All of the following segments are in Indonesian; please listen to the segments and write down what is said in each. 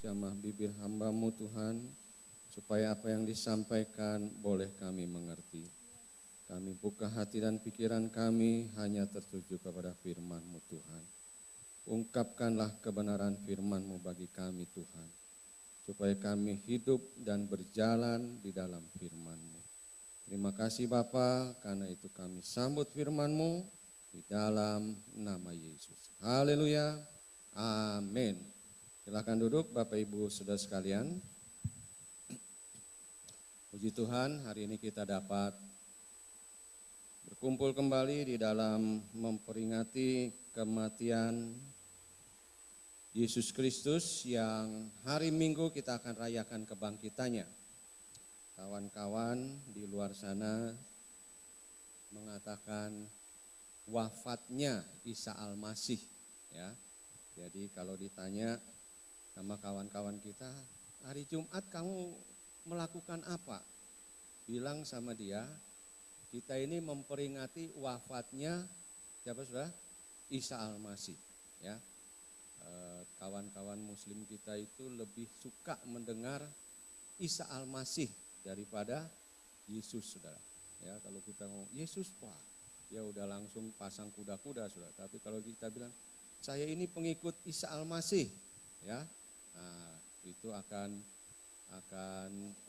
jamah bibir hamba-Mu Tuhan, supaya apa yang disampaikan boleh kami mengerti. Kami buka hati dan pikiran kami hanya tertuju kepada firman-Mu Tuhan. Ungkapkanlah kebenaran firman-Mu bagi kami Tuhan, supaya kami hidup dan berjalan di dalam firman-Mu. Terima kasih Bapa, karena itu kami sambut firman-Mu di dalam nama Yesus. Haleluya, amin. Silakan duduk Bapak Ibu Saudara sekalian. Puji Tuhan, hari ini kita dapat berkumpul kembali di dalam memperingati kematian Yesus Kristus yang hari Minggu kita akan rayakan kebangkitannya. Kawan-kawan di luar sana mengatakan wafatnya Isa Al-Masih, ya. Jadi kalau ditanya sama kawan-kawan kita, hari Jumat kamu melakukan apa? Bilang sama dia, kita ini memperingati wafatnya siapa sudah? Isa Al-Masih, ya. Kawan-kawan muslim kita itu lebih suka mendengar Isa Al-Masih daripada Yesus, saudara. Ya, kalau kita ngomong Yesus, wah, ya udah langsung pasang kuda-kuda, saudara. Tapi kalau kita bilang saya ini pengikut Isa Al-Masih, ya, nah, itu akan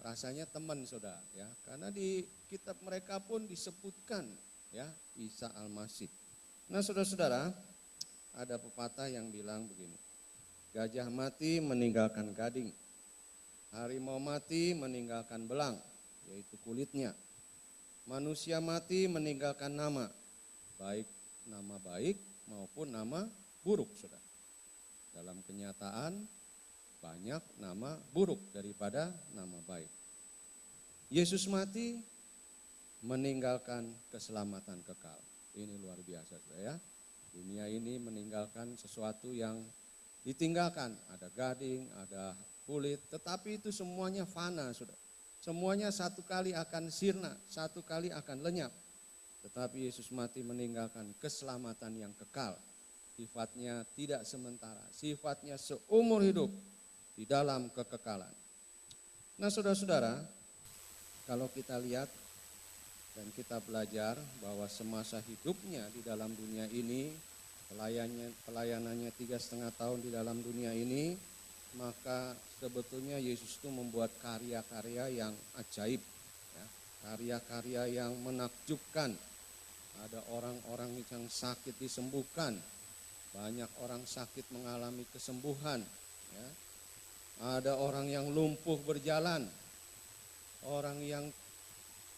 rasanya teman, saudara, ya, karena di kitab mereka pun disebutkan, ya, Isa Al-Masih. Nah, saudara-saudara, ada pepatah yang bilang begini, gajah mati meninggalkan gading, harimau mati meninggalkan belang, yaitu kulitnya, manusia mati meninggalkan nama, baik nama baik maupun nama buruk, saudara. Dalam kenyataan banyak nama buruk daripada nama baik. Yesus mati meninggalkan keselamatan kekal. Ini luar biasa, saudara, ya. Dunia ini meninggalkan sesuatu yang ditinggalkan. Ada gading, ada kulit, tetapi itu semuanya fana, saudara. Semuanya satu kali akan sirna, satu kali akan lenyap. Tetapi Yesus mati meninggalkan keselamatan yang kekal. Sifatnya tidak sementara, sifatnya seumur hidup di dalam kekekalan. Nah, saudara-saudara, kalau kita lihat dan kita belajar bahwa semasa hidupnya di dalam dunia ini, pelayanannya 3,5 tahun di dalam dunia ini, maka sebetulnya Yesus itu membuat karya-karya yang ajaib, ya, karya-karya yang menakjubkan. Ada orang-orang yang sakit disembuhkan, banyak orang sakit mengalami kesembuhan, ya. Ada orang yang lumpuh berjalan, orang yang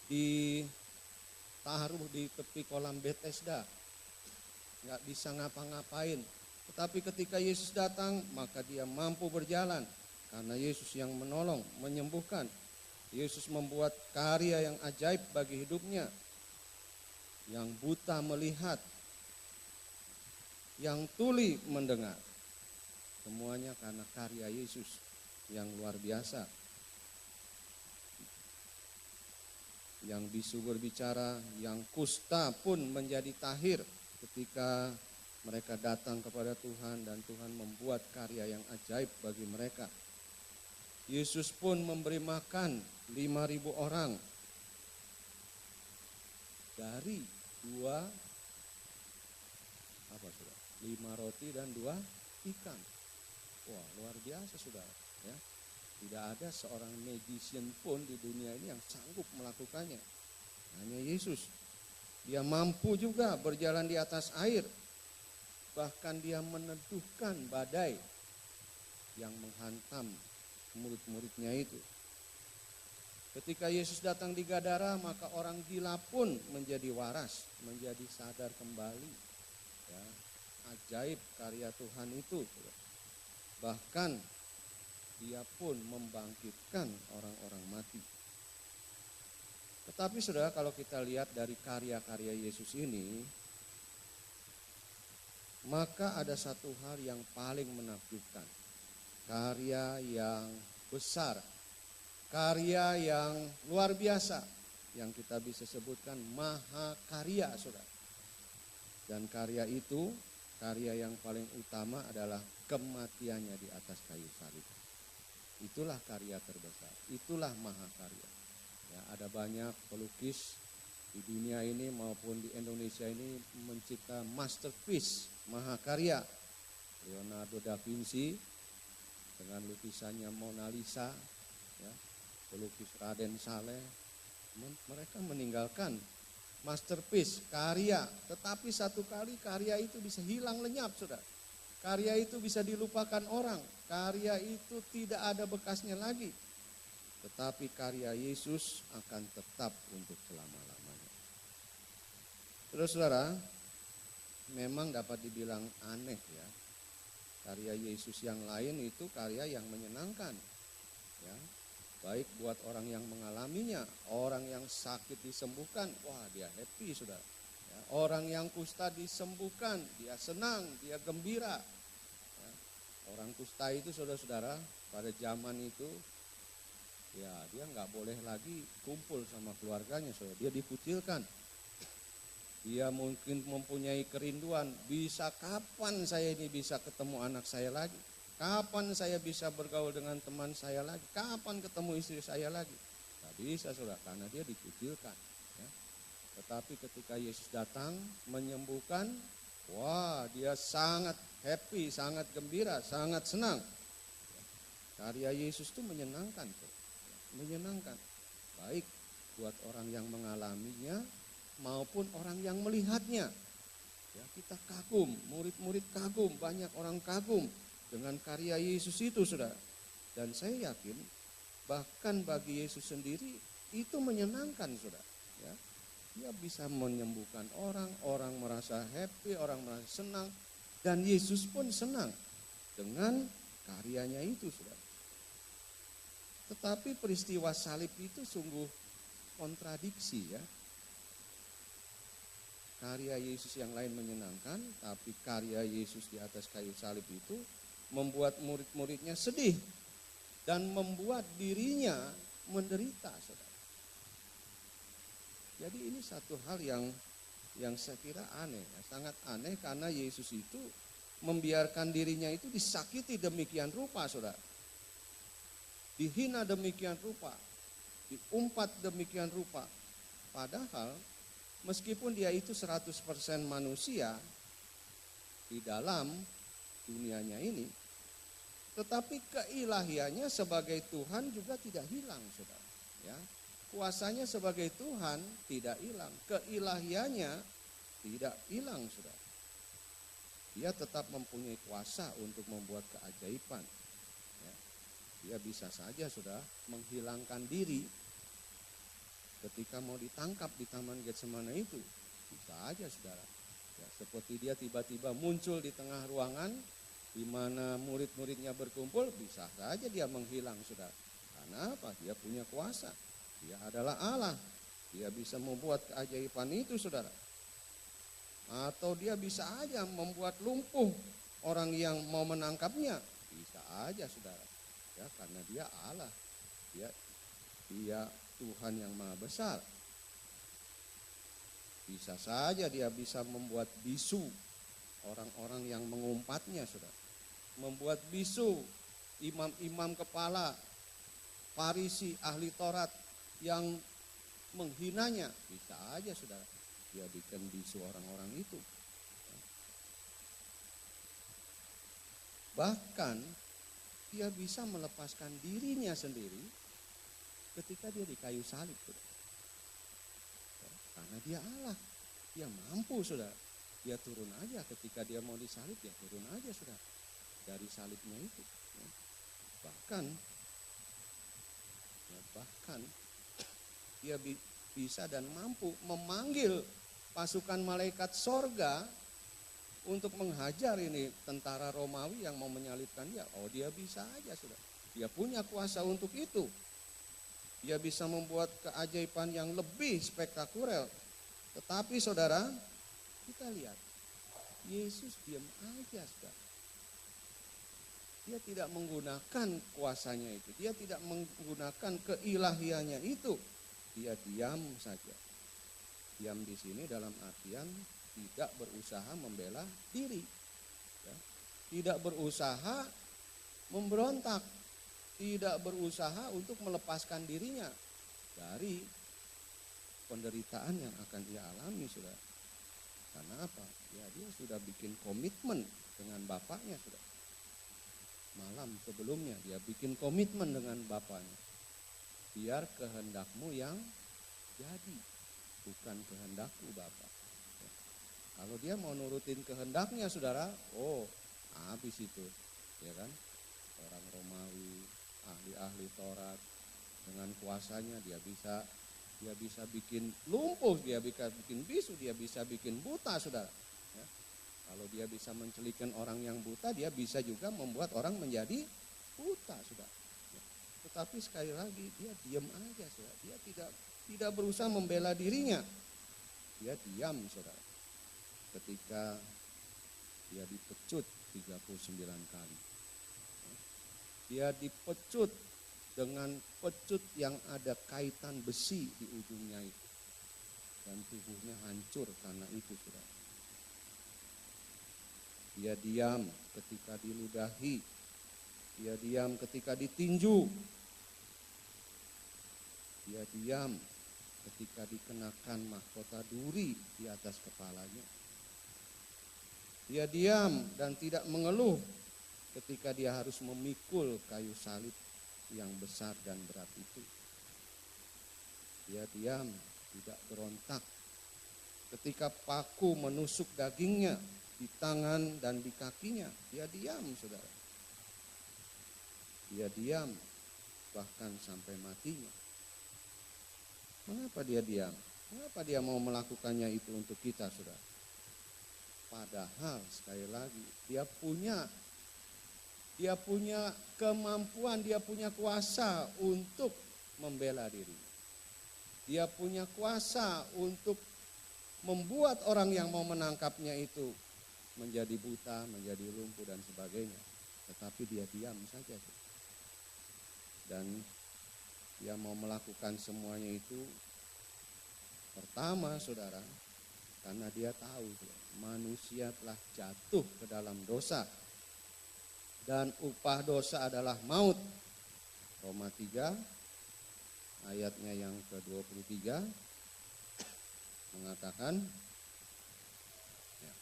ditaruh di tepi kolam Bethesda, nggak bisa ngapa-ngapain. Tetapi ketika Yesus datang, maka dia mampu berjalan, karena Yesus yang menolong, menyembuhkan. Yesus membuat karya yang ajaib bagi hidupnya, yang buta melihat, yang tuli mendengar. Semuanya karena karya Yesus yang luar biasa. Yang bisu berbicara, yang kusta pun menjadi tahir ketika mereka datang kepada Tuhan dan Tuhan membuat karya yang ajaib bagi mereka. Yesus pun memberi makan 5.000 orang dari 5 roti dan 2 ikan. Wah, luar biasa, saudara, ya. Tidak ada seorang magician pun di dunia ini yang sanggup melakukannya. Hanya Yesus. Dia mampu juga berjalan di atas air. Bahkan dia meneduhkan badai yang menghantam murid-muridnya itu. Ketika Yesus datang di Gadara, maka orang gila pun menjadi waras, menjadi sadar kembali. Ya, ajaib karya Tuhan itu. Bahkan dia pun membangkitkan orang-orang mati. Tetapi saudara, kalau kita lihat dari karya-karya Yesus ini, maka ada satu hal yang paling menakjubkan. Karya yang besar, karya yang luar biasa, yang kita bisa sebutkan maha karya, saudara. Dan karya itu, karya yang paling utama adalah kematiannya di atas kayu salib. itulah karya terbesar, itulah mahakarya. Ya, ada banyak pelukis di dunia ini maupun di Indonesia ini mencipta masterpiece, mahakarya. Leonardo da Vinci dengan lukisannya Mona Lisa, ya, pelukis Raden Saleh, mereka meninggalkan masterpiece, karya. Tetapi satu kali karya itu bisa hilang lenyap, saudara. Karya itu bisa dilupakan orang, karya itu tidak ada bekasnya lagi. Tetapi karya Yesus akan tetap untuk selama-lamanya. Saudara-saudara, memang dapat dibilang aneh ya. Karya Yesus yang lain itu karya yang menyenangkan. Ya, baik buat orang yang mengalaminya, orang yang sakit disembuhkan, wah dia happy sudah. Ya, orang yang kusta disembuhkan, dia senang, dia gembira. Ya, orang kusta itu saudara-saudara pada zaman itu, ya dia nggak boleh lagi kumpul sama keluarganya, saudara. Dia dikucilkan. Dia mungkin mempunyai kerinduan, bisa kapan saya ini bisa ketemu anak saya lagi? Kapan saya bisa bergaul dengan teman saya lagi? Kapan ketemu istri saya lagi? Tidak bisa saudara, karena dia dikucilkan. Ya. Tetapi ketika Yesus datang menyembuhkan, wah dia sangat happy, sangat gembira, sangat senang. Ya. Karya Yesus itu menyenangkan. Menyenangkan. Baik buat orang yang mengalaminya, maupun orang yang melihatnya. Ya, kita kagum, murid-murid kagum, banyak orang kagum dengan karya Yesus itu, saudara. Dan saya yakin bahkan bagi Yesus sendiri itu menyenangkan, saudara. Ya, dia bisa menyembuhkan orang, orang merasa happy, orang merasa senang, dan Yesus pun senang dengan karyanya itu, saudara. Tetapi peristiwa salib itu sungguh kontradiksi ya. Karya Yesus yang lain menyenangkan, tapi karya Yesus di atas kayu salib itu membuat murid-muridnya sedih dan membuat dirinya menderita, saudara. Jadi ini satu hal yang saya kira aneh, ya, sangat aneh karena Yesus itu membiarkan dirinya itu disakiti demikian rupa, saudara. Dihina demikian rupa, diumpat demikian rupa. Padahal meskipun dia itu 100% manusia di dalam dunianya ini, tetapi keilahiannya sebagai Tuhan juga tidak hilang, saudara. Ya, kuasanya sebagai Tuhan tidak hilang, keilahiannya tidak hilang, saudara. Dia tetap mempunyai kuasa untuk membuat keajaiban. Ya, dia bisa saja, saudara, menghilangkan diri. Ketika mau ditangkap di Taman Getsemane itu, bisa aja saudara. Ya, seperti dia tiba-tiba muncul di tengah ruangan di mana murid-muridnya berkumpul, bisa saja dia menghilang, saudara. Karena apa? Dia punya kuasa. Dia adalah Allah. Dia bisa membuat keajaiban itu, saudara. Atau dia bisa aja membuat lumpuh orang yang mau menangkapnya. Bisa aja, saudara. Ya, karena dia Allah. Dia Tuhan yang Maha Besar. Bisa saja dia bisa membuat bisu orang-orang yang mengumpatnya, saudara. Membuat bisu imam-imam kepala, Farisi, ahli Taurat yang menghinanya. Bisa aja, saudara. Dia bikin bisu orang-orang itu. Bahkan dia bisa melepaskan dirinya sendiri ketika dia di kayu salib, saudara. Karena dia Allah, dia mampu, saudara. Dia turun aja ketika dia mau disalib, dia turun aja, saudara, dari salibnya itu. Bahkan dia bisa dan mampu memanggil pasukan malaikat sorga untuk menghajar ini tentara Romawi yang mau menyalibkan dia. Oh, dia bisa aja, saudara. Dia punya kuasa untuk itu. Dia bisa membuat keajaiban yang lebih spektakuler. Tetapi saudara, kita lihat, Yesus diam aja, saudara. Dia tidak menggunakan kuasanya itu. Dia tidak menggunakan keilahiannya itu. Dia diam saja. Diam di sini dalam artian tidak berusaha membela diri. Ya. Tidak berusaha memberontak. tidak berusaha untuk melepaskan dirinya dari penderitaan yang akan dia alami, sudah. Karena apa? Ya, dia sudah bikin komitmen dengan bapaknya, sudah. Malam sebelumnya dia bikin komitmen dengan bapaknya. Biar kehendakmu yang jadi, bukan kehendakku Bapa. Ya. Kalau dia mau nurutin kehendaknya, saudara, habis itu, ya kan? Orang Romawi, ahli-ahli Taurat, dengan kuasanya dia bisa bikin lumpuh, dia bisa bikin bisu, dia bisa bikin buta, saudara. Ya. Kalau dia bisa mencelikkan orang yang buta, dia bisa juga membuat orang menjadi buta, saudara. Ya. Tetapi sekali lagi dia diam aja, saudara. Dia tidak berusaha membela dirinya. Dia diam, saudara. Ketika dia dipecut 39 kali. Ya. Dia dipecut dengan pecut yang ada kaitan besi di ujungnya itu. Dan tubuhnya hancur karena itu, saudara. Dia diam ketika diludahi. Dia diam ketika ditinju. Dia diam ketika dikenakan mahkota duri di atas kepalanya. Dia diam dan tidak mengeluh ketika dia harus memikul kayu salib yang besar dan berat itu. Dia diam, tidak berontak ketika paku menusuk dagingnya di tangan dan di kakinya. Dia diam, saudara. Dia diam bahkan sampai matinya. Mengapa dia diam? Mengapa dia mau melakukannya itu untuk kita, saudara? Padahal sekali lagi dia punya kemampuan, dia punya kuasa untuk membela diri. Dia punya kuasa untuk membuat orang yang mau menangkapnya itu menjadi buta, menjadi lumpuh dan sebagainya. Tetapi dia diam saja. Dan dia mau melakukan semuanya itu pertama, saudara, karena dia tahu manusia telah jatuh ke dalam dosa. Dan upah dosa adalah maut. Roma 3 ayatnya yang ke-23 mengatakan, ya,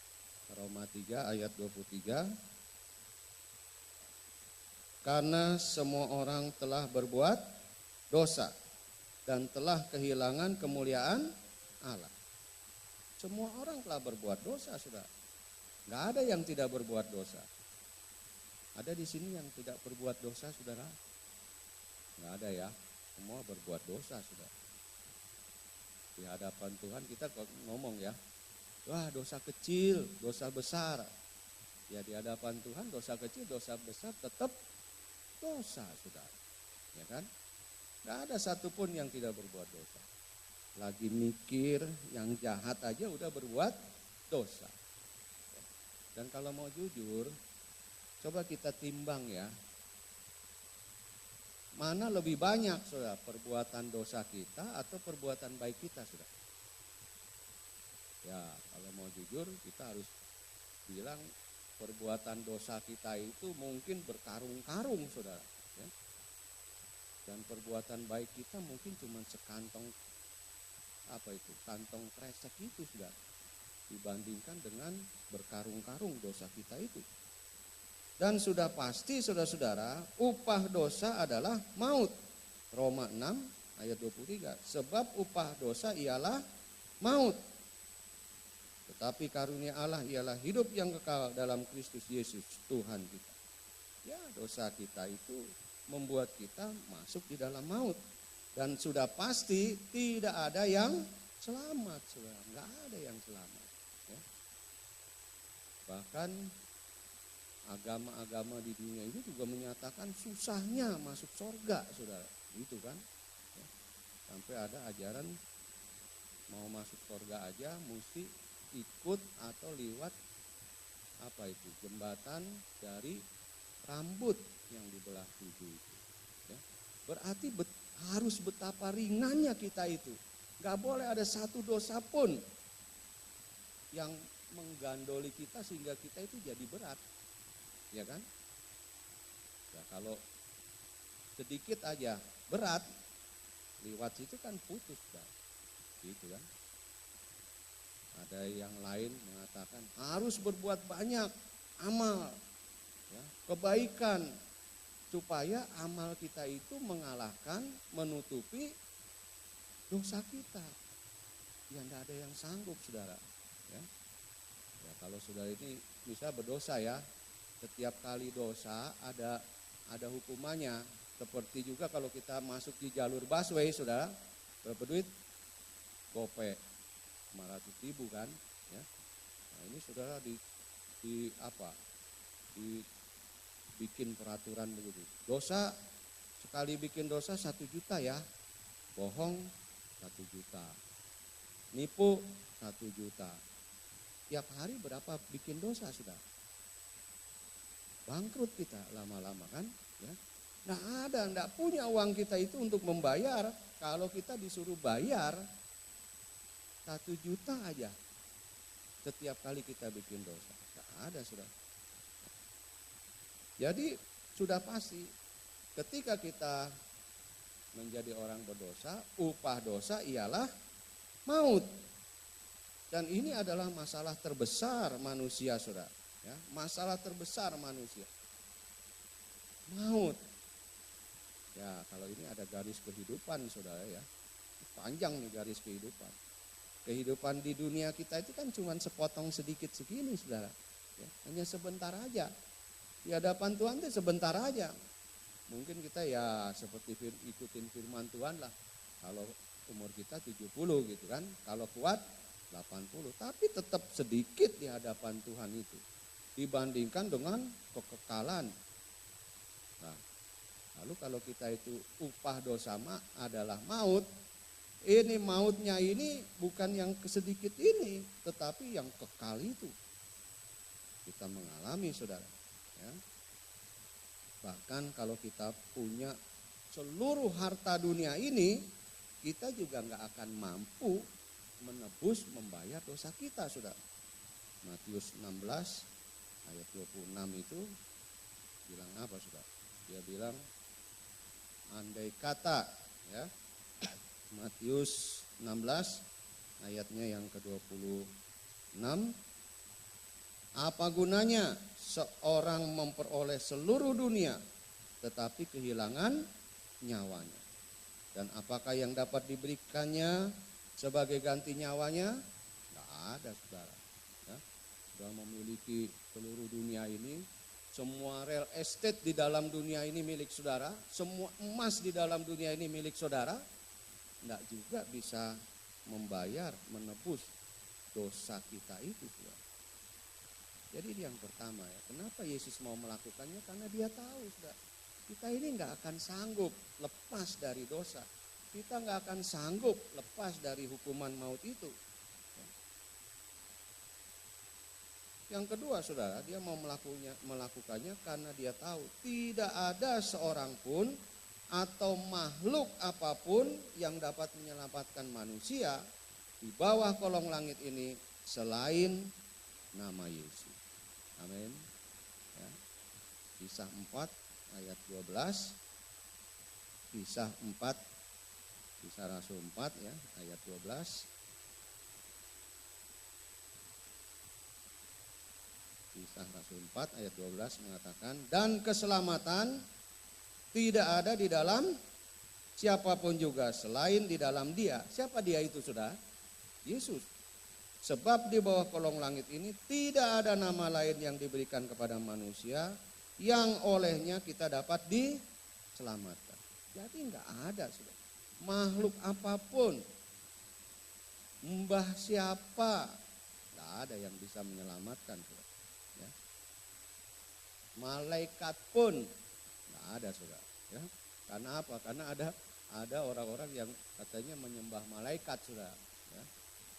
Roma 3 ayat 23, karena semua orang telah berbuat dosa dan telah kehilangan kemuliaan Allah. Semua orang telah berbuat dosa, saudara. Nggak ada yang tidak berbuat dosa. Ada di sini yang tidak berbuat dosa, saudara? Nggak ada ya. Semua berbuat dosa, saudara. Di hadapan Tuhan kita ngomong ya, wah dosa kecil, dosa besar. Ya di hadapan Tuhan dosa kecil, dosa besar tetap dosa, saudara. Ya kan? Nggak ada satupun yang tidak berbuat dosa. Lagi mikir yang jahat aja udah berbuat dosa. Dan kalau mau jujur, coba kita timbang ya. Mana lebih banyak, saudara, perbuatan dosa kita atau perbuatan baik kita, saudara? Ya, kalau mau jujur kita harus bilang perbuatan dosa kita itu mungkin berkarung-karung, saudara. Ya. Dan perbuatan baik kita mungkin cuma sekantong, kantong kresek itu, saudara. Dibandingkan dengan berkarung-karung dosa kita itu. Dan sudah pasti, saudara-saudara, upah dosa adalah maut. Roma 6 ayat 23. Sebab upah dosa ialah maut. Tetapi karunia Allah ialah hidup yang kekal dalam Kristus Yesus Tuhan kita. Ya, dosa kita itu membuat kita masuk di dalam maut. Dan sudah pasti tidak ada yang selamat, saudara. Nggak ada yang selamat. Ya. Bahkan agama-agama di dunia ini juga menyatakan susahnya masuk surga, saudara. Gitu kan. Ya. Sampai ada ajaran mau masuk surga aja mesti ikut atau lewat jembatan dari rambut yang dibelah 7 itu. Ya. Berarti harus betapa ringannya kita itu. Gak boleh ada satu dosa pun yang menggandoli kita sehingga kita itu jadi berat. Ya kan? Ya, kalau sedikit aja berat, liwat situ kan putus dah. Gitu kan. Ada yang lain mengatakan harus berbuat banyak amal, ya, kebaikan, supaya amal kita itu mengalahkan, menutupi dosa kita. Ya tidak ada yang sanggup, saudara. Ya, ya kalau saudara ini bisa berdosa ya, setiap kali dosa ada hukumannya. Seperti juga kalau kita masuk di jalur busway, saudara, berapa duit? Gope 500.000 kan, ya. Nah ini saudara dibikin peraturan begitu. Dosa sekali bikin dosa 1 juta ya, bohong 1 juta, nipu 1 juta. Tiap hari berapa bikin dosa sudah? Bangkrut kita lama-lama kan, ya. Nggak punya uang kita itu untuk membayar. Kalau kita disuruh bayar 1 juta aja setiap kali kita bikin dosa, nggak ada sudah. Jadi sudah pasti ketika kita menjadi orang berdosa, upah dosa ialah maut. Dan ini adalah masalah terbesar manusia, saudara. Ya, masalah terbesar manusia, maut. Ya, kalau ini ada garis kehidupan, saudara ya, panjang nih garis kehidupan. Kehidupan di dunia kita itu kan cuma sepotong sedikit segini, saudara. Ya, hanya sebentar aja. Di hadapan Tuhan itu sebentar aja. Mungkin kita ya seperti ikutin firman Tuhan lah. Kalau umur kita 70 gitu kan. Kalau kuat 80. Tapi tetap sedikit di hadapan Tuhan itu. Dibandingkan dengan kekekalan. Nah, lalu kalau kita itu upah dosa adalah maut. Ini mautnya ini bukan yang sedikit ini, tetapi yang kekal itu. Kita mengalami, saudara. Ya. Bahkan kalau kita punya seluruh harta dunia ini, kita juga nggak akan mampu menebus, membayar dosa kita, saudara. Matius 16 ayat 26 itu bilang apa, saudara? Dia bilang, andai kata, ya, Matius 16 ayatnya yang ke-26, apa gunanya seorang memperoleh seluruh dunia tetapi kehilangan nyawanya? Dan apakah yang dapat diberikannya sebagai ganti nyawanya? Tidak ada, saudara. Ya, sudah memiliki seluruh dunia ini, semua real estate di dalam dunia ini milik saudara, semua emas di dalam dunia ini milik saudara, tidak juga bisa membayar, menebus dosa kita itu, saudara. Jadi ini yang pertama ya, kenapa Yesus mau melakukannya? Karena dia tahu, saudara, kita ini nggak akan sanggup lepas dari dosa. Kita nggak akan sanggup lepas dari hukuman maut itu. Yang kedua, saudara, dia mau melakukannya karena dia tahu tidak ada seorang pun atau makhluk apapun yang dapat menyelamatkan manusia di bawah kolong langit ini selain nama Yesus. Amin. Ya. Kisah 4 ayat 12. Kisah Rasul 4 ya, ayat 12. Kisah Rasul 4 ayat 12 mengatakan, dan keselamatan tidak ada di dalam siapapun juga selain di dalam Dia. Siapa Dia itu, saudara? Yesus. Sebab di bawah kolong langit ini tidak ada nama lain yang diberikan kepada manusia yang olehnya kita dapat diselamatkan. Jadi enggak ada, saudara, makhluk apapun, mbah siapa, enggak ada yang bisa menyelamatkan, saudara. Ya. Malaikat pun enggak ada, saudara. Ya. Karena apa? Karena ada orang-orang yang katanya menyembah malaikat, saudara. Ya.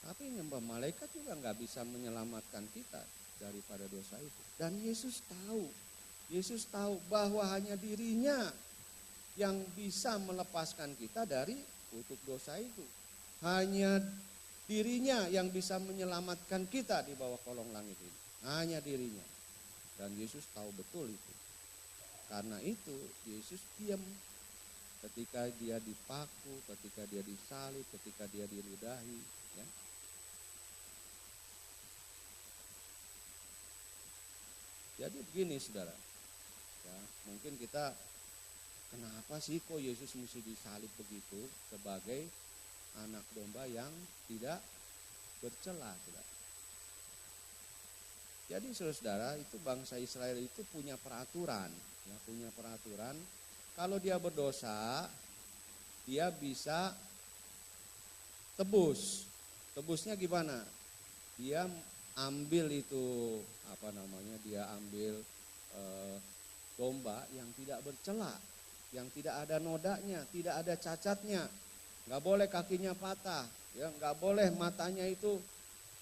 Tapi menyembah malaikat juga nggak bisa menyelamatkan kita daripada dosa itu. Dan Yesus tahu bahwa hanya dirinya yang bisa melepaskan kita dari kutuk dosa itu. Hanya dirinya yang bisa menyelamatkan kita di bawah kolong langit ini. Hanya dirinya. Dan Yesus tahu betul itu. Karena itu Yesus diam ketika dia dipaku, ketika dia disalib, ketika dia diludahi, ya. Jadi begini saudara, ya, mungkin kita, kenapa sih kok Yesus mesti disalib begitu sebagai anak domba yang tidak bercela, saudara. Jadi saudara, itu bangsa Israel itu punya peraturan, ya, punya peraturan. Kalau dia berdosa, dia bisa tebus. Tebusnya gimana? Dia ambil itu dia ambil domba yang tidak bercela, yang tidak ada nodanya, tidak ada cacatnya, nggak boleh kakinya patah, ya, nggak boleh matanya itu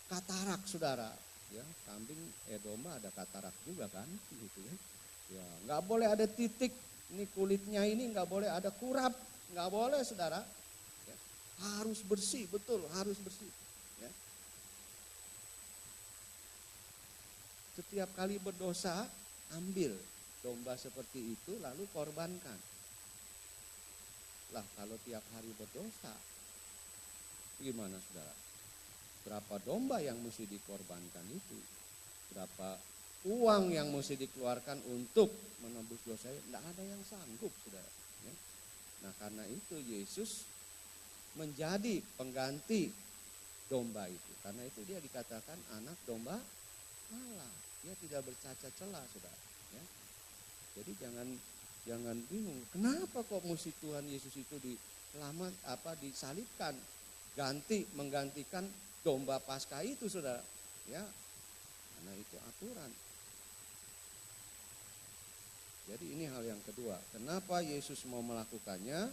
katarak, saudara. Ya, kambing, domba ada katarak juga kan, gitu ya. Ya, nggak boleh ada titik, ini kulitnya ini nggak boleh ada kurap, nggak boleh, saudara. Ya, harus bersih, betul, harus bersih. Ya. Setiap kali berdosa, ambil domba seperti itu lalu korbankan. Lah kalau tiap hari berdosa, gimana saudara? Berapa domba yang mesti dikorbankan itu? Berapa uang yang mesti dikeluarkan untuk menebus dosa? Tidak ada yang sanggup, saudara. Ya. Nah karena itu Yesus menjadi pengganti domba itu. Karena itu dia dikatakan anak domba Allah. Dia tidak bercacat celah, saudara. Ya. Jadi jangan bingung. Kenapa kok mesti Tuhan Yesus itu disalibkan, menggantikan domba Paskah itu, saudara. Ya, karena itu aturan. Jadi ini hal yang kedua. Kenapa Yesus mau melakukannya?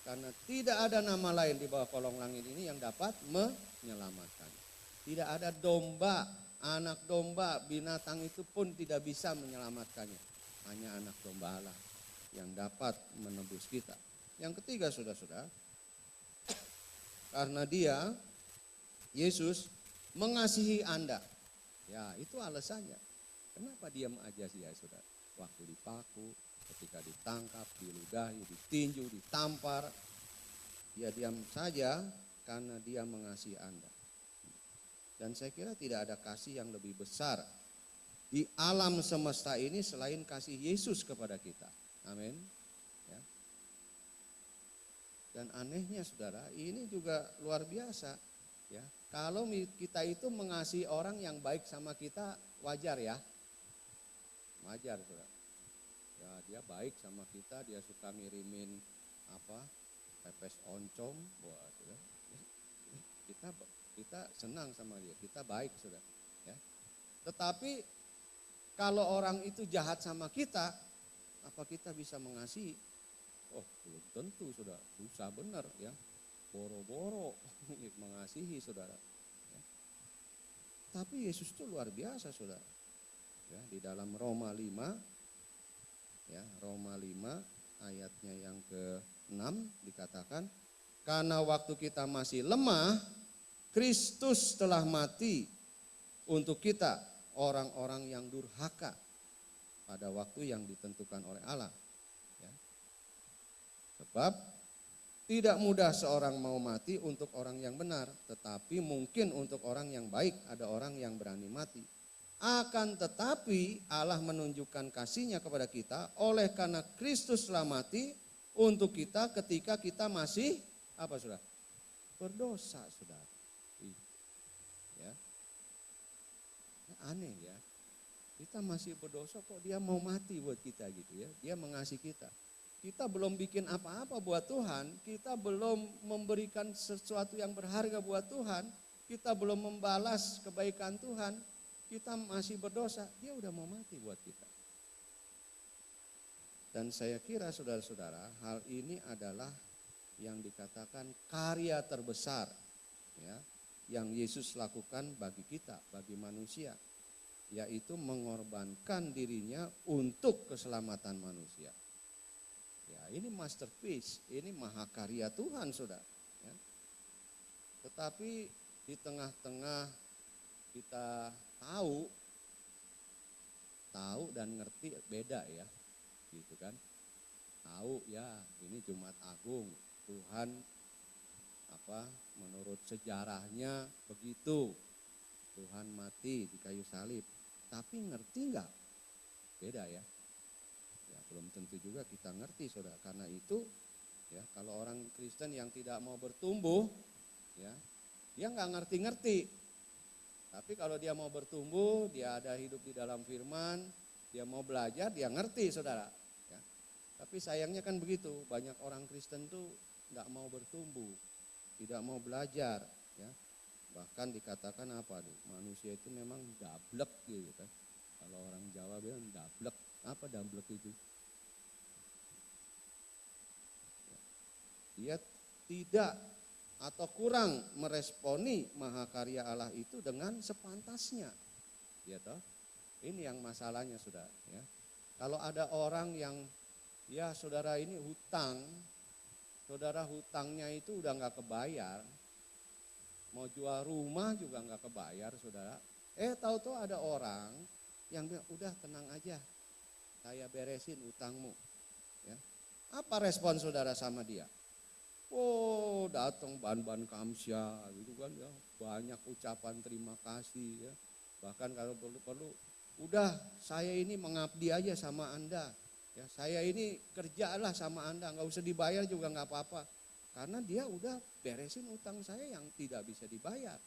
Karena tidak ada nama lain di bawah kolong langit ini yang dapat menyelamatkan. Tidak ada domba, anak domba, binatang itu pun tidak bisa menyelamatkannya. Hanya anak domba Allah yang dapat menebus kita. Yang ketiga, saudara-saudara, karena dia, Yesus, mengasihi Anda. Ya, itu alasannya. Kenapa diam aja sih ya, saudara? Waktu dipaku, ketika ditangkap, diludahi, ditinju, ditampar, dia diam saja karena dia mengasihi Anda. Dan saya kira tidak ada kasih yang lebih besar di alam semesta ini selain kasih Yesus kepada kita. Amin. Ya. Dan anehnya saudara, ini juga luar biasa. Ya, kalau kita itu mengasihi orang yang baik sama kita, wajar ya. Wajar, saudara. Ya, dia baik sama kita, dia suka ngirimin pepes oncom, buat saudara. Kita senang sama dia, kita baik, saudara. Ya. Tetapi kalau orang itu jahat sama kita, apa kita bisa mengasihi? Oh, belum tentu, saudara. Susah benar, ya. Boro-boro mengasihi, saudara. Ya. Tapi Yesus itu luar biasa, saudara. Ya, di dalam Roma 5, ya, Roma 5 ayatnya yang ke-6 dikatakan, karena waktu kita masih lemah, Kristus telah mati untuk kita, orang-orang yang durhaka, pada waktu yang ditentukan oleh Allah. Ya. Sebab tidak mudah seorang mau mati untuk orang yang benar, tetapi mungkin untuk orang yang baik ada orang yang berani mati. Akan tetapi Allah menunjukkan kasih-Nya kepada kita oleh karena Kristus telah mati untuk kita ketika kita masih saudara? Berdosa, saudara. Ya. Aneh ya. Kita masih berdosa kok dia mau mati buat kita gitu ya. Dia mengasihi kita. Kita belum bikin apa-apa buat Tuhan, kita belum memberikan sesuatu yang berharga buat Tuhan, kita belum membalas kebaikan Tuhan, kita masih berdosa, dia udah mau mati buat kita. Dan saya kira saudara-saudara, hal ini adalah yang dikatakan karya terbesar ya, yang Yesus lakukan bagi kita, bagi manusia, yaitu mengorbankan dirinya untuk keselamatan manusia. Ya, ini masterpiece, ini mahakarya Tuhan, saudara. Ya. Tetapi di tengah-tengah kita tahu dan ngerti beda ya, gitu kan. tahu ya ini Jumat Agung, Tuhan menurut sejarahnya begitu, Tuhan mati di kayu salib. Tapi ngerti nggak? Beda ya. Ya belum tentu juga kita ngerti saudara. Karena itu ya kalau orang Kristen yang tidak mau bertumbuh ya dia nggak ngerti-ngerti. Tapi kalau dia mau bertumbuh, dia ada hidup di dalam firman, dia mau belajar, dia ngerti saudara. Ya. Tapi sayangnya kan begitu, banyak orang Kristen tuh nggak mau bertumbuh, tidak mau belajar. Ya. Bahkan dikatakan manusia itu memang dablek gitu kan. Kalau orang Jawa bilang dablek, apa dablek itu? Dia tidak atau kurang meresponi mahakarya Allah itu dengan sepantasnya. Ya toh? Ini yang masalahnya sudah ya. Kalau ada orang yang ya saudara ini hutang, saudara hutangnya itu udah nggak kebayar, mau jual rumah juga nggak kebayar saudara. Tahu-tahu ada orang yang bilang udah tenang aja, saya beresin hutangmu. Ya. Apa respon saudara sama dia? Oh datang ban-ban kamsya gitu kan ya, banyak ucapan terima kasih ya. Bahkan kalau perlu-perlu, udah saya ini mengabdi aja sama Anda. Ya, saya ini kerjalah sama Anda, nggak usah dibayar juga nggak apa-apa. Karena dia udah beresin utang saya yang tidak bisa dibayar.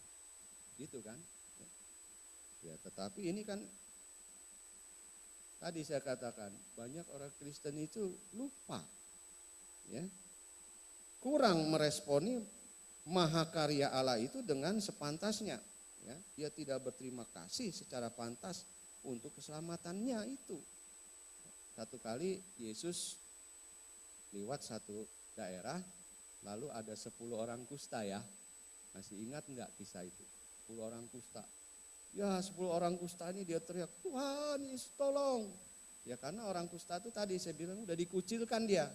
Gitu kan. Ya, tetapi ini kan tadi saya katakan banyak orang Kristen itu lupa. Ya. Kurang meresponi mahakarya Allah itu dengan sepantasnya. Ya, dia tidak berterima kasih secara pantas untuk keselamatannya itu. Satu kali Yesus lewat satu daerah, lalu ada 10 orang kusta ya. Masih ingat enggak kisah itu? 10 orang kusta. Ya 10 orang kusta ini dia teriak, Tuhan Yesus tolong. Ya karena orang kusta itu tadi saya bilang udah dikucilkan dia.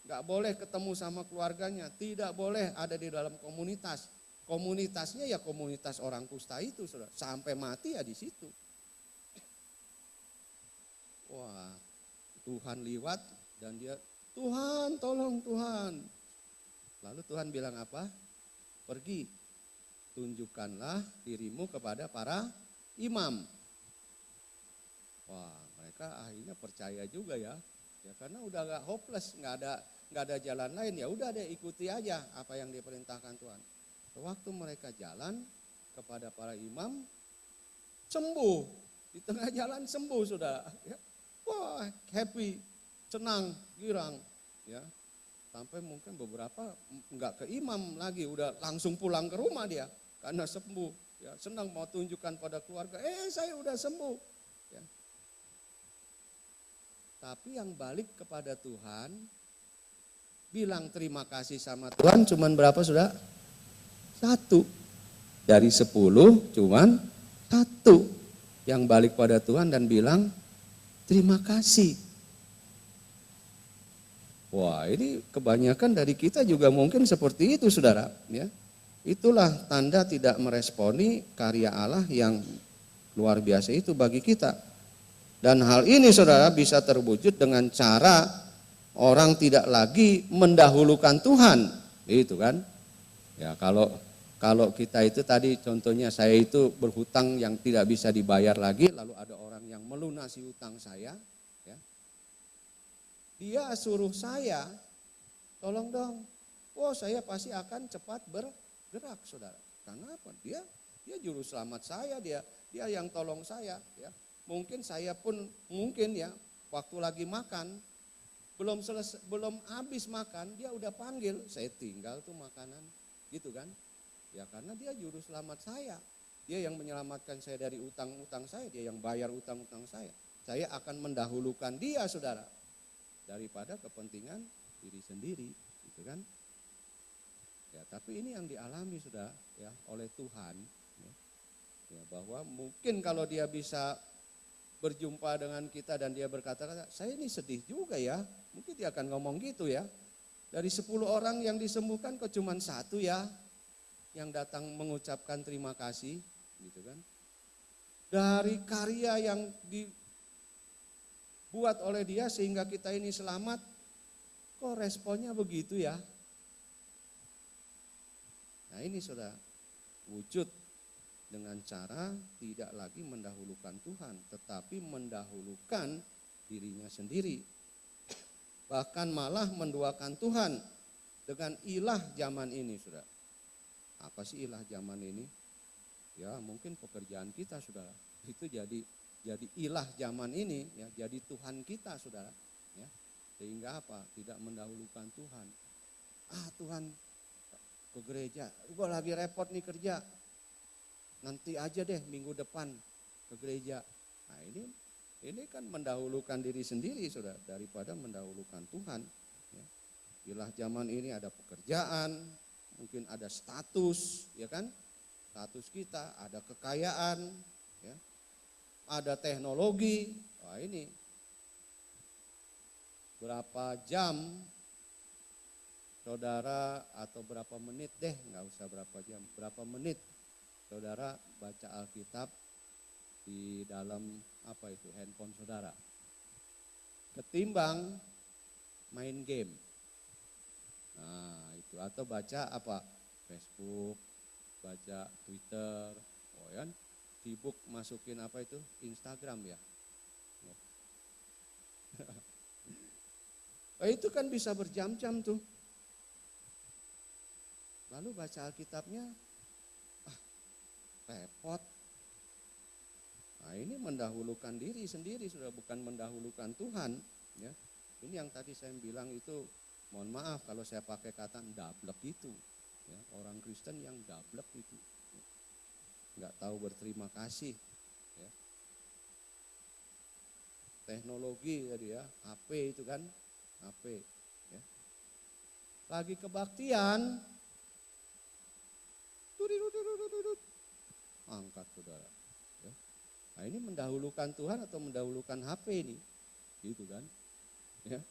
Enggak boleh ketemu sama keluarganya, tidak boleh ada di dalam komunitas. Komunitasnya ya komunitas orang kusta itu, saudara. Sampai mati ya di situ. Wah, Tuhan liwat dan dia, Tuhan tolong Tuhan. Lalu Tuhan bilang apa? Pergi, tunjukkanlah dirimu kepada para imam. Wah, mereka akhirnya percaya juga ya. Ya karena udah gak hopeless, nggak ada jalan lain, ya udah deh ikuti aja apa yang diperintahkan Tuhan. Waktu mereka jalan kepada para imam, sembuh di tengah jalan sembuh saudara. Ya. Wah happy, senang, girang, ya sampai mungkin beberapa nggak ke imam lagi, udah langsung pulang ke rumah dia karena sembuh. Ya senang mau tunjukkan pada keluarga, saya udah sembuh. Ya. Tapi yang balik kepada Tuhan, bilang terima kasih sama Tuhan cuman berapa sudah? 1. Dari 10 cuman 1 yang balik pada Tuhan dan bilang terima kasih. Wah ini kebanyakan dari kita juga mungkin seperti itu saudara. Ya. Itulah tanda tidak meresponi karya Allah yang luar biasa itu bagi kita. Dan hal ini saudara bisa terwujud dengan cara orang tidak lagi mendahulukan Tuhan. Itu kan. Ya kalau kita itu tadi contohnya saya itu berhutang yang tidak bisa dibayar lagi, lalu ada orang yang melunasi hutang saya, ya. Dia suruh saya, tolong dong. Oh saya pasti akan cepat bergerak saudara. Karena apa? Dia juru selamat saya, dia yang tolong saya, ya. Mungkin saya pun ya waktu lagi makan belum habis makan dia udah panggil, saya tinggal tuh makanan, gitu kan? Ya karena dia juru selamat saya, dia yang menyelamatkan saya dari utang-utang saya, dia yang bayar utang-utang saya. Saya akan mendahulukan dia saudara daripada kepentingan diri sendiri, gitu kan? Ya tapi ini yang dialami saudara ya oleh Tuhan, ya bahwa mungkin kalau dia bisa berjumpa dengan kita dan dia berkata, saya ini sedih juga ya. Mungkin dia akan ngomong gitu ya. Dari 10 orang yang disembuhkan kok cuma 1 ya yang datang mengucapkan terima kasih, gitu kan. Dari karya yang dibuat oleh dia sehingga kita ini selamat, Kok responnya begitu ya? Nah ini saudara, wujud dengan cara tidak lagi mendahulukan Tuhan, tetapi mendahulukan dirinya sendiri. Bahkan malah menduakan Tuhan dengan ilah zaman ini, saudara. Apa sih ilah zaman ini? Ya mungkin pekerjaan kita, saudara. Itu jadi ilah zaman ini, ya jadi Tuhan kita, saudara. Ya, sehingga apa? Tidak mendahulukan Tuhan. Tuhan ke gereja, gue lagi repot nih kerja, nanti aja deh minggu depan ke gereja. Nah ini kan mendahulukan diri sendiri, saudara, daripada mendahulukan Tuhan. Ya. Ilah zaman ini ada pekerjaan, mungkin ada status, ya kan? Status kita, ada kekayaan, ya, ada teknologi. Wah ini berapa jam saudara, atau berapa menit deh, nggak usah berapa jam, berapa menit saudara baca Alkitab di dalam handphone saudara, ketimbang main game. Nah itu, atau baca Facebook, baca Twitter, sibuk masukin Instagram ya. Itu kan bisa berjam-jam tuh. Lalu baca Alkitabnya, repot. Nah ini mendahulukan diri sendiri, sudah, bukan mendahulukan Tuhan. Ya. Ini yang tadi saya bilang itu, mohon maaf kalau saya pakai kata dablek itu. Ya, orang Kristen yang dablek itu. Nggak tahu berterima kasih. Ya. Teknologi tadi ya, HP itu kan, HP. Ya. Lagi kebaktian, angkat saudara. Ya. Nah ini mendahulukan Tuhan atau mendahulukan HP ini, gitu kan? Ya,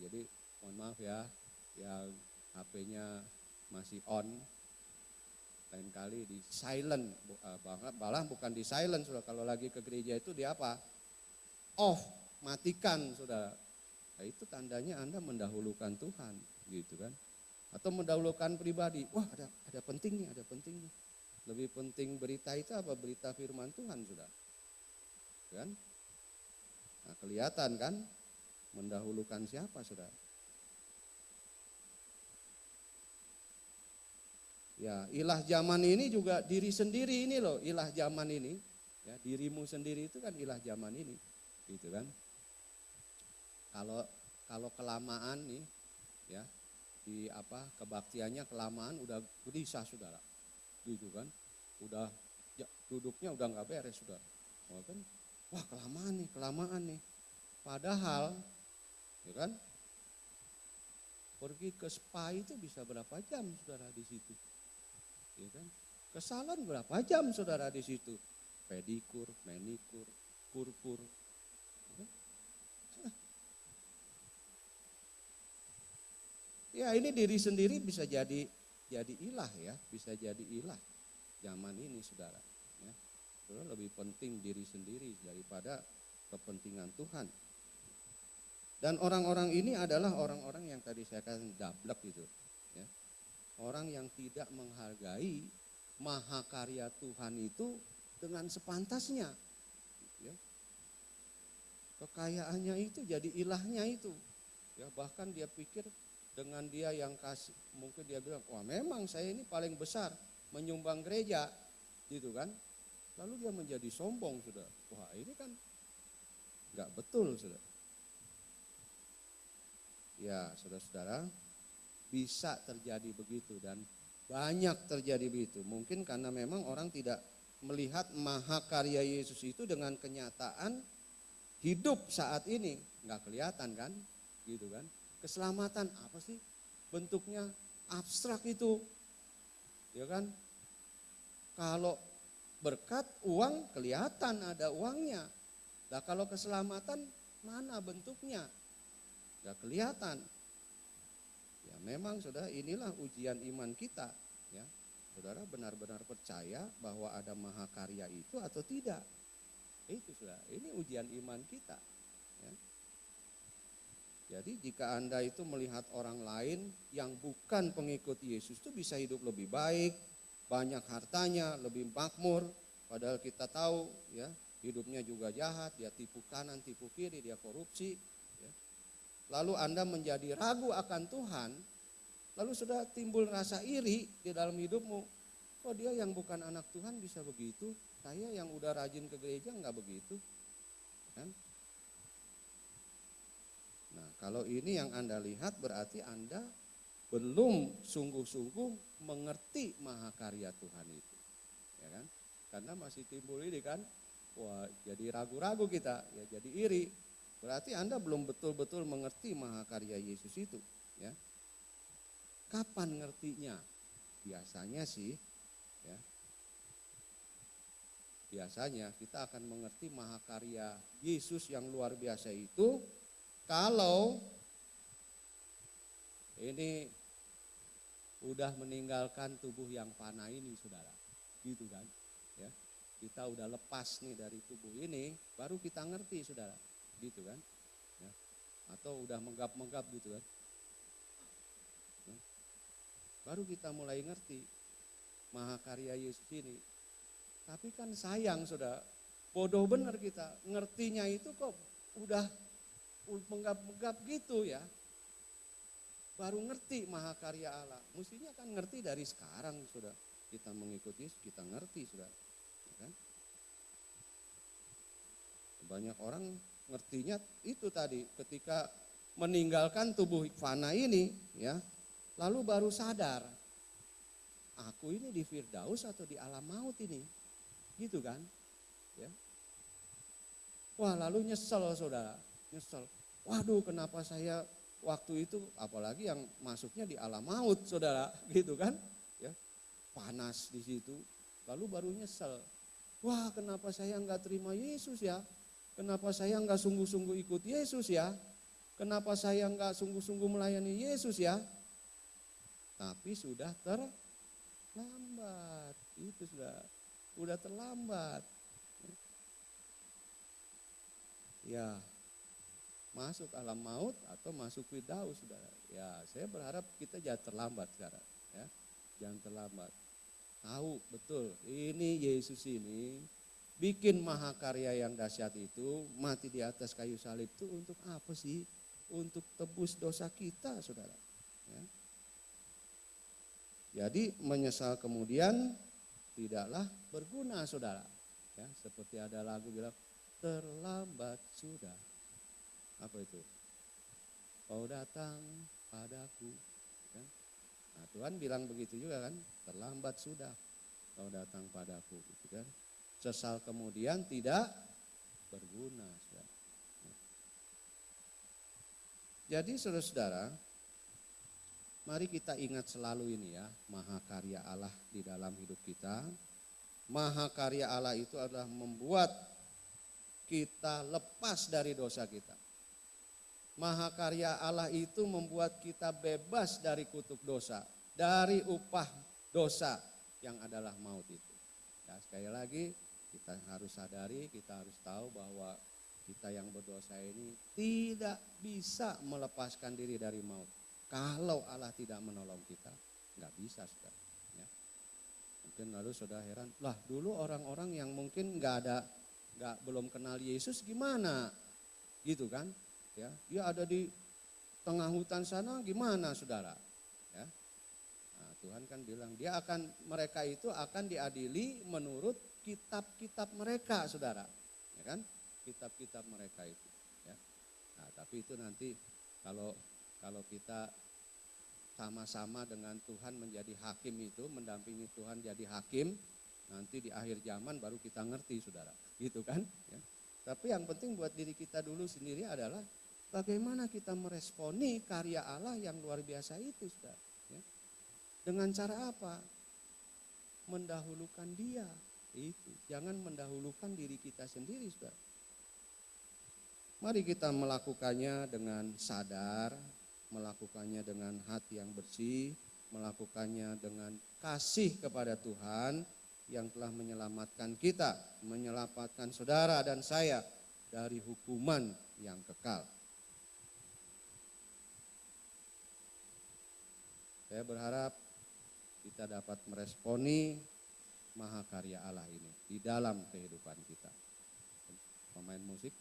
jadi mohon maaf ya, yang HP-nya masih on, lain kali di silent, malah bukan di silent, saudara. Kalau lagi ke gereja itu di apa? Off, matikan, saudara. Nah, itu tandanya Anda mendahulukan Tuhan, gitu kan? Atau mendahulukan pribadi. Wah, ada penting nih, ada penting nih. Lebih penting berita itu apa? Berita firman Tuhan, saudara. Kan? Nah, kelihatan kan? Mendahulukan siapa, saudara? Ya, ilah zaman ini juga diri sendiri ini loh, ilah zaman ini. Ya, dirimu sendiri itu kan ilah zaman ini, gitu kan? Kalau kelamaan nih, ya, di kebaktiannya kelamaan udah gelisah, saudara, gitu kan? Udah duduknya udah nggak beres, saudara. Oh, kan? Wah kelamaan nih. Padahal, ya kan? Pergi ke spa itu bisa berapa jam, saudara, di situ? Ya kan? Ke salon berapa jam, saudara, di situ? Pedikur, manikur, kurkur. Ya ini diri sendiri bisa jadi ilah ya, bisa jadi ilah zaman ini, saudara. Ya, saudara, lebih penting diri sendiri daripada kepentingan Tuhan. Dan orang-orang ini adalah orang-orang yang tadi saya katakan dablek itu. Ya. Orang yang tidak menghargai mahakarya Tuhan itu dengan sepantasnya. Ya. Kekayaannya itu jadi ilahnya itu. Ya, bahkan dia pikir dengan dia yang kasih, mungkin dia bilang, wah memang saya ini paling besar menyumbang gereja, gitu kan. Lalu dia menjadi sombong, saudara. Wah ini kan nggak betul, saudara. Ya saudara-saudara, bisa terjadi begitu dan banyak terjadi begitu. Mungkin karena memang orang tidak melihat mahakarya Yesus itu dengan kenyataan hidup saat ini. Nggak kelihatan kan, gitu kan. Keselamatan apa sih? Bentuknya abstrak itu. Ya kan? Kalau berkat uang kelihatan ada uangnya. Nah kalau keselamatan mana bentuknya? Gak kelihatan. Ya memang saudara, inilah ujian iman kita. Ya, saudara benar-benar percaya bahwa ada mahakarya itu atau tidak? Itu saudara, ini ujian iman kita. Ya. Jadi jika Anda itu melihat orang lain yang bukan pengikut Yesus itu bisa hidup lebih baik, banyak hartanya, lebih makmur, padahal kita tahu ya hidupnya juga jahat, dia tipu kanan, tipu kiri, dia korupsi. Ya. Lalu Anda menjadi ragu akan Tuhan, lalu sudah timbul rasa iri di dalam hidupmu. Kok dia yang bukan anak Tuhan bisa begitu? Saya yang udah rajin ke gereja nggak begitu, kan? Nah, kalau ini yang Anda lihat berarti Anda belum sungguh-sungguh mengerti mahakarya Tuhan itu. Ya kan? Karena masih timbul ini kan, wah jadi ragu-ragu kita, ya jadi iri. Berarti Anda belum betul-betul mengerti mahakarya Yesus itu. Ya. Kapan ngertinya? Biasanya sih, ya, biasanya kita akan mengerti mahakarya Yesus yang luar biasa itu kalau ini udah meninggalkan tubuh yang fana ini, saudara, gitu kan? Ya, kita udah lepas nih dari tubuh ini, baru kita ngerti, saudara, gitu kan? Ya, atau udah menggap-menggap gitu kan? Ya, baru kita mulai ngerti mahakarya Yesus ini. Tapi kan sayang, saudara, bodoh bener kita, ngertinya itu kok udah menggap-menggap gitu ya. Baru ngerti mahakarya Allah. Mestinya kan ngerti dari sekarang sudah. Kita mengikuti, kita ngerti sudah. Ya kan? Banyak orang ngertinya itu tadi ketika meninggalkan tubuh fana ini ya. Lalu baru sadar. Aku ini di Firdaus atau di alam maut ini. Gitu kan? Ya. Wah, lalu nyesel, saudara. Nyesel. Waduh, kenapa saya waktu itu, apalagi yang masuknya di alam maut, saudara, gitu kan? Ya, panas di situ. Lalu baru nyesel. Wah, kenapa saya nggak terima Yesus ya? Kenapa saya nggak sungguh-sungguh ikut Yesus ya? Kenapa saya nggak sungguh-sungguh melayani Yesus ya? Tapi sudah terlambat. Itu sudah terlambat. Ya. Masuk alam maut atau masuk firdaus, saudara. Ya, saya berharap kita jangan terlambat sekarang, ya. Jangan terlambat. Tahu betul, ini Yesus ini bikin mahakarya yang dahsyat itu, mati di atas kayu salib itu untuk apa sih? Untuk tebus dosa kita, saudara. Ya. Jadi menyesal kemudian tidaklah berguna, saudara. Ya, seperti ada lagu bilang, terlambat sudah. Apa itu? Kau datang padaku. Kan? Nah, Tuhan bilang begitu juga kan, terlambat sudah kau datang padaku. Gitu kan? Sesal kemudian tidak berguna. Saudara. Jadi saudara-saudara, mari kita ingat selalu ini ya, mahakarya Allah di dalam hidup kita. Mahakarya Allah itu adalah membuat kita lepas dari dosa kita. Mahakarya Allah itu membuat kita bebas dari kutuk dosa, dari upah dosa yang adalah maut itu. Ya, sekali lagi kita harus sadari, kita harus tahu bahwa kita yang berdosa ini tidak bisa melepaskan diri dari maut. Kalau Allah tidak menolong kita, nggak bisa, saudara. Ya. Mungkin lalu saudara heran, lah dulu orang-orang yang mungkin belum kenal Yesus gimana, gitu kan? Ya, dia ada di tengah hutan sana gimana, saudara? Ya. Nah, Tuhan kan bilang mereka itu akan diadili menurut kitab-kitab mereka, saudara. Ya kan? Kitab-kitab mereka itu. Ya. Nah, tapi itu nanti kalau kita sama-sama dengan Tuhan menjadi hakim itu, mendampingi Tuhan jadi hakim, nanti di akhir zaman baru kita ngerti, saudara. Gitu kan? Ya. Tapi yang penting buat diri kita dulu sendiri adalah bagaimana kita meresponi karya Allah yang luar biasa itu, saudara. Ya. Dengan cara apa? Mendahulukan Dia. Itu. Jangan mendahulukan diri kita sendiri, saudara. Mari kita melakukannya dengan sadar, melakukannya dengan hati yang bersih, melakukannya dengan kasih kepada Tuhan yang telah menyelamatkan kita, menyelamatkan saudara dan saya dari hukuman yang kekal. Saya berharap kita dapat meresponi mahakarya Allah ini di dalam kehidupan kita. Pemain musik.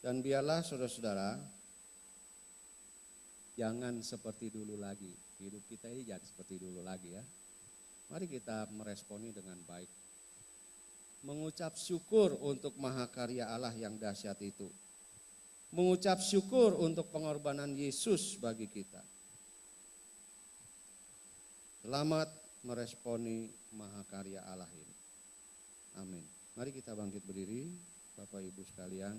Dan biarlah saudara-saudara, jangan seperti dulu lagi. Hidup kita ini jangan seperti dulu lagi ya. Mari kita meresponi dengan baik. Mengucap syukur untuk mahakarya Allah yang dahsyat itu. Mengucap syukur untuk pengorbanan Yesus bagi kita. Selamat meresponi mahakarya Allah ini. Amin. Mari kita bangkit berdiri, Bapak Ibu sekalian.